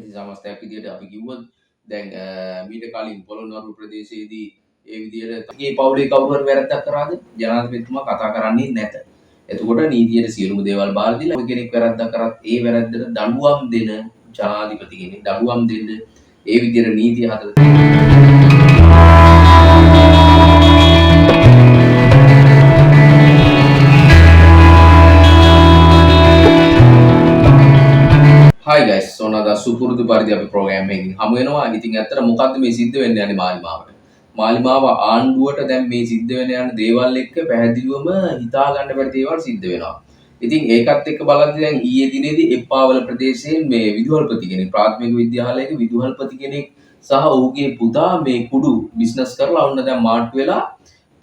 ඉතින් සමස්තයක් විදියට අපි කිව්වොත් දැන් මීට කලින් පොළොන්නරුව ප්‍රදේශයේදී ඒ විදියට ගේ පවුලේ කවුරු හරි වැරද්දක් කරාද ජනාධිපතිතුමා කතා කරන්නේ නැත. එතකොට නීතියේ සියලුම දේවල් බාර දීලා ඔය කෙනෙක් වැරද්දක් කරත් ඒ වැරද්දට දඬුවම් දෙන ජනාධිපති කෙනෙක් දඬුවම් දෙන්න ඒ විදියට නීතිය හදලා Hi guys, so now the සුපුරුදු පරිදි අපි ප්‍රෝග්‍රෑම් එකකින් හමු වෙනවා. ඉතින් ඇත්තට මොකද්ද මේ සිද්ධ වෙන්න යන්නේ මාලිමාවට? මාලිමාව ආණ්ඩුවට දැන් මේ සිද්ධ වෙන යන දේවල් එක්ක පැහැදිලිවම හිතා ගන්න බැරි දේවල් සිද්ධ වෙනවා. ඉතින් ඒකත් එක්ක බලද්දී දැන් ඊයේ දිනේදී එප්පාවල ප්‍රදේශයේ මේ විදුහල්පති කෙනෙක් ප්‍රාථමික විද්‍යාලයක විදුහල්පති කෙනෙක් සහ ඔහුගේ පුතා මේ කුඩු බිස්නස් කරලා ඔන්න දැන් මාට්ටු වෙලා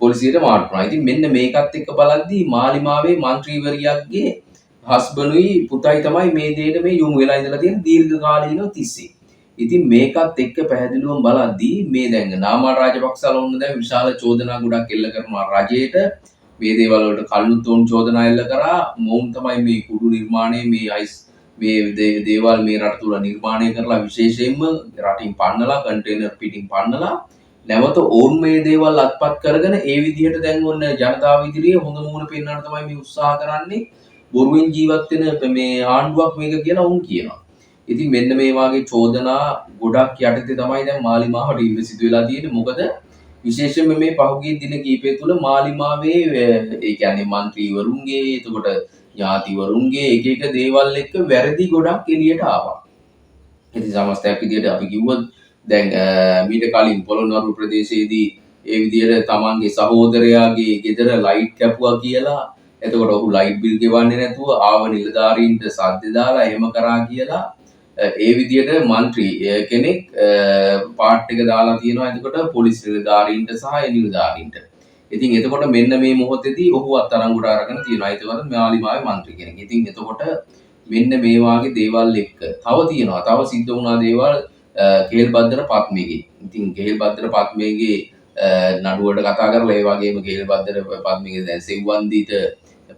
පොලිසියට මාට්ටු වුණා. ඉතින් මෙන්න මේකත් එක්ක බලද්දී මාලිමාවේ മന്ത്രിවරියක්ගේ හස්බනුයි පුතයි තමයි මේ දෙයට මේ යොමු වෙලා ඉඳලා තියෙන දීර්ඝ කාලීනව තිස්සේ. ඉතින් මේකත් එක්ක පැහැදිලිවම බලද්දී මේ දැන් නාමල් රාජපක්ෂලා වුණ දැන් විශාල චෝදනා ගොඩක් එල්ල කරනවා රජයට. මේ දේවල් වලට කල්නුත් උන් චෝදනා එල්ල කරා. මොවුන් තමයි මේ කුඩු නිර්මාණය මේ අයිස් මේ දේවල් මේ රට තුල නිර්මාණය කරලා විශේෂයෙන්ම රටින් පන්නලා කන්ටේනර් පිටින් පන්නලා නැවත ඕන් මේ දේවල් අත්පත් කරගෙන ඒ විදිහට දැන් ඔන්න ජනතාව ඉදිරියේ හොඳ මුහුණ පෙන්වන්න තමයි මේ උත්සාහ කරන්නේ. බොරුවෙන් ජීවත් වෙන මේ ආණ්ඩුවක් මේක කියලා වුන් කියනවා. ඉතින් මෙන්න මේ වාගේ චෝදනා ගොඩක් යටතේ තමයි දැන් මාලිමාවට ඉන්න සිදු වෙලා තියෙන්නේ. මොකද විශේෂයෙන්ම මේ පහුගිය දින කිහිපය තුළ මාලිමාවේ ඒ කියන්නේ മന്ത്രിවරුන්ගේ එතකොට ඥාතිවරුන්ගේ එක එක දේවල් එක්ක වැරදි ගොඩක් එළියට ආවා. ඉතින් සමස්තයක් විදියට අපි කිව්වොත් දැන් මීට කලින් පොළොන්නරුව ප්‍රදේශයේදී ඒ විදියට තමන්ගේ සහෝදරයාගේ ගෙදර ලයිට් කැපුවා කියලා එතකොට ඔහු ලයිට් බිල් ගෙවන්නේ නැතුව ආව නිලධාරීන්ට සද්ද දාලා එහෙම කරා කියලා ඒ විදියට മന്ത്രി කෙනෙක් පාට් එක දාලා තියෙනවා එතකොට පොලිස් නිලධාරීන්ට සහ ඒ නිලධාරීන්ට. ඉතින් එතකොට මෙන්න මේ මොහොතේදී ඔහු අත්අඩංගුවට අරගෙන තියෙනවා. ඒකවල මාලිමාවේ മന്ത്രി කෙනෙක්. ඉතින් එතකොට මෙන්න මේ වාගේ දේවල් එක්ක තව තියෙනවා. තව සිද්ධ වුණා දේවල් කේල්බද්දර පත්මේගේ. ඉතින් කේල්බද්දර පත්මේගේ නඩුවට කතා කරලා ඒ වගේම කේල්බද්දර පත්මේගේ දැන් සෙව්වන්දීට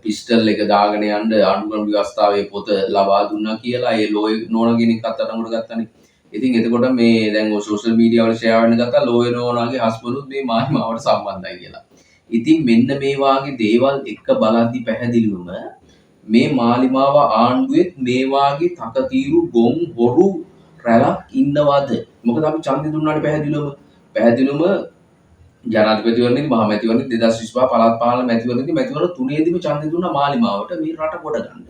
පිස්ටල් එක දාගෙන යන්න ආණ්ඩුක්‍රම ව්‍යවස්ථාවේ පොත ලබා දුන්නා කියලා ඒ ලෝයර් නෝනා කෙනෙක් අත්අඩංගුවට ගත්තානේ. ඉතින් එතකොට මේ දැන් ඔය සෝෂල් මීඩියා වල ෂෙයා වෙන්න ගත්තා ලෝයර් නෝනාගේ හස්බන්ඩ්ුත් මේ මාලිමාවට සම්බන්ධයි කියලා. ඉතින් මෙන්න මේ වාගේ දේවල් එක්ක බලද්දි පැහැදිලිවම මේ මාලිමාව ආණ්ඩුවෙත් මේ වාගේ තකතිරු ගොන් බොරු රැලක් ඉන්නවද? මොකද අපි ඡන්දෙ දුන්නානේ පැහැදිලිවම ජනාධිපතිවරණයේදී මහ මැතිවරණයේදී 2025 පළාත් පාලන මැතිවරණයේදී මැතිවරණ තුනේදීම ඡන්දෙ දුන්නා මාලිමාවට මේ රට ගොඩ ගන්න.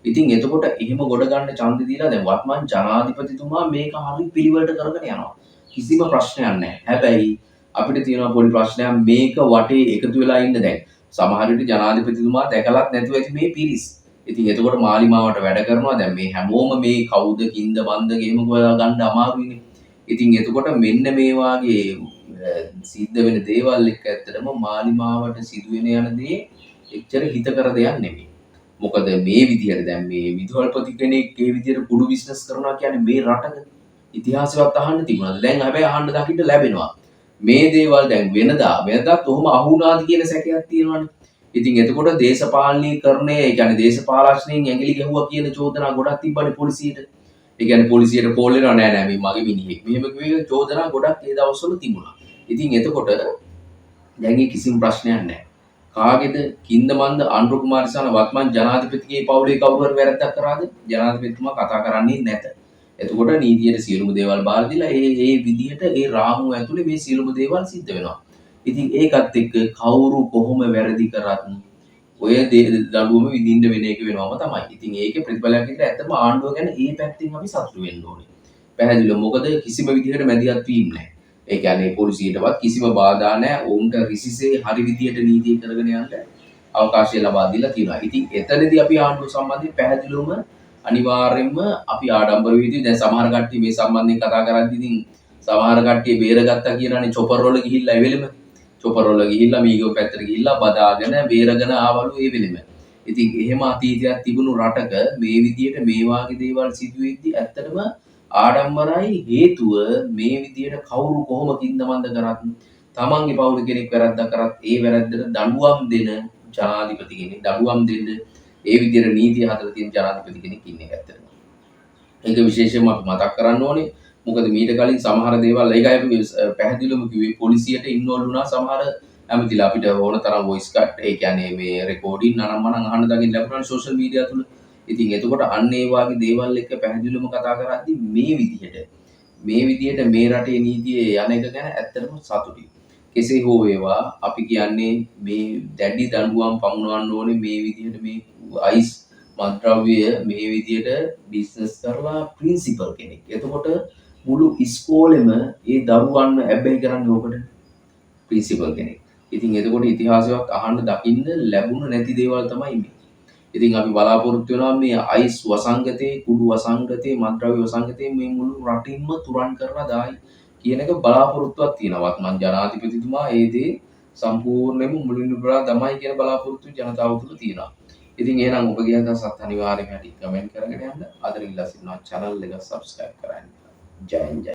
ඉතින් එතකොට එහෙම ගොඩ ගන්න ඡන්දෙ දීලා දැන් වර්තමාන ජනාධිපතිතුමා මේක හරි පිළිවෙලට කරගෙන යනවා. කිසිම ප්‍රශ්නයක් නැහැ. හැබැයි අපිට තියෙනවා පොඩි ප්‍රශ්නයක් මේක වටේ එකතු වෙලා ඉන්න දැන් සමහර විට ජනාධිපතිතුමා දැකලත් නැතුව ඇති මේ පිරිස්. ඉතින් එතකොට මාලිමාවට වැඩ කරනවා දැන් මේ හැමෝම මේ කවුද කින්ද බන්ද ගේම හොයා ගන්න අමාරුයිනේ. ඉතින් එතකොට මෙන්න මේ වාගේ සිද්ධ වෙන දේවල් එක්ක ඇත්තටම මාලිමාවට සිදුවෙන යන දේ එච්චර හිතකර දෙයක් නෙමෙයි. මොකද මේ විදිහට දැන් මේ විදුහල්පති කෙනෙක් ඒ විදිහට කුඩු බිස්නස් කරනවා කියන්නේ මේ රටක ඉතිහාසෙවත් අහන්න තිබුණාද? දැන් හැබැයි අහන්න දකින්න ලැබෙනවා. මේ දේවල් දැන් වෙනදාත් ඔහොම අහුණාද කියන සැකයක් තියෙනවානේ. ඉතින් එතකොට දේශපාලනීකරණය ඒ කියන්නේ දේශපාලනඥයින් ඇඟිලි ගැහුවා කියන චෝදනා ගොඩක් තිබ්බනේ පොලිසියට. ඒ කියන්නේ පොලිසියට කෝල් වෙනවා නෑ මේ මගේ මිනිහෙක්. මෙහෙම කිව්වේ චෝදනා ගොඩක් ඒ දවස්වල තිබුණා. ඉතින් එතකොට දැන් කිසිම ප්‍රශ්නයක් නැහැ. කාගේද කින්ද මන්ද අනුර කුමාරසාන වත්මන් ජනාධිපතිගේ පවුලේ කවුරු හරි වැරද්දක් කරාද? ජනාධිපතිතුමා කතා කරන්නේ නැත. එතකොට නීතියේ සියලුම දේවල් බාර දීලා ඒ විදිහට ඒ රාමුව ඇතුලේ මේ සියලුම දේවල් සිද්ධ වෙනවා. ඉතින් ඒකත් එක්ක කවුරු කොහොම වැරදි කරත් ඔය දඬුවම විඳින්න වෙන එක වෙනවම තමයි. ඉතින් ඒකේ ප්‍රතිඵලයක් විදිහට ඇත්තම ආණ්ඩුව ගැන ඒ පැත්තෙන් අපි සතුටු වෙන්න ඕනේ. පැහැදිලිව මොකද කිසිම විදිහකට මැදිහත් වීම නැහැ. ඒ කියන්නේ පොලිසියටවත් කිසිම බාධා නැහැ. ඔවුන්ට රිසිසේ හරි විදියට නීතිය කරගෙන යන්න අවකාශය ලබා දීලා තියෙනවා. ඉතින් එතනදී අපි ආණ්ඩුව සම්බන්ධයෙන් පැහැදිලිවම අනිවාර්යයෙන්ම අපි ආඩම්බර වෙදී දැන් සමහර කට්ටිය මේ සම්බන්ධයෙන් කතා කරද්දී ඉතින් සමහර කට්ටිය බේරගත්තා කියලානේ චොපර් වල ගිහිල්ලා ඒ වෙලෙම චොපර් වල ගිහිල්ලා මීගෝ පැත්තට ගිහිල්ලා බදාගෙන බේරගෙන ආවලු ඒ වෙලෙම. ඉතින් එහෙම අතීතයක් තිබුණු රටක මේ විදියට මේ වාගේ දේවල් සිදුවෙද්දී ඇත්තටම ආඩම්බරයි හේතුව මේ විදියට කවුරු කොහොම කින්දමන්ද කරත් තමන්ගේ පවුල කෙනෙක් වැරද්දක් කරත් ඒ වැරද්දට දඬුවම් දෙන ජනාධිපති කෙනෙක් දඬුවම් දෙන්න ඒ විදියට නීතිය හදලා තියෙන ජනාධිපති කෙනෙක් ඉන්නේ ඇත්තටම. ඒක විශේෂයෙන්ම අපි මතක් කරන්න ඕනේ. මොකද මීට කලින් සමහර දේවල් ඒකයි අපි පැහැදිලිවම කිව්වේ පොලිසියට ඉන්වෝල්ව් වුණා සමහර ඇමතිලා අපිට ඕන තරම් වොයිස් කට් ඒ කියන්නේ මේ රෙකෝඩින් අනම්මනම් අහන්න දකින්න ලැබුණානේ සෝෂල් මීඩියා තුල. ඉතින් එතකොට අන්න ඒ වගේ දේවල් එක්ක පැහැදිලිවම කතා කරද්දී මේ විදිහට මේ රටේ නීතියේ යන එක ගැන ඇත්තටම සතුටුයි. කෙසේ හෝ වේවා අපි කියන්නේ මේ දැඩි දඬුවම් පමුණවන්න ඕනේ මේ විදිහට මේ අයිස් මත්ද්‍රව්‍ය මේ විදිහට බිස්නස් කරලා ප්‍රින්සිපල් කෙනෙක්. එතකොට මුළු ඉස්කෝලෙම ඒ දරුවන්ව ඇබ්බැහි කරන්නේ ඕකට ප්‍රින්සිපල් කෙනෙක්. ඉතින් එතකොට ඉතිහාසයක් අහන්න දකින්න ලැබුණ නැති දේවල් තමයි මේ. ඉතින් අපි බලාපොරොත්තු වෙනවා මේ අයිස් වසංගතේ, කුඩු වසංගතේ, මත්ද්‍රව්‍ය වසංගතේ මේ මුළු රටින්ම තුරන් කරලා දායි කියන එක බලාපොරොත්තුවක් තියෙනවා. මං ජනාධිපතිතුමා ඒ දේ සම්පූර්ණයෙන්ම මුලින්ම පුරා දමයි කියන බලාපොරොත්තු ජනතාව තුළ තියෙනවා. ඉතින් එහෙනම් ඔබගේ අදහසත් අනිවාර්යයෙන් කමෙන්ට් කරගෙන යන්න. අද ඉල්ලා සිටිනවා channel එක subscribe කරන්න. ජයෙන් ජය.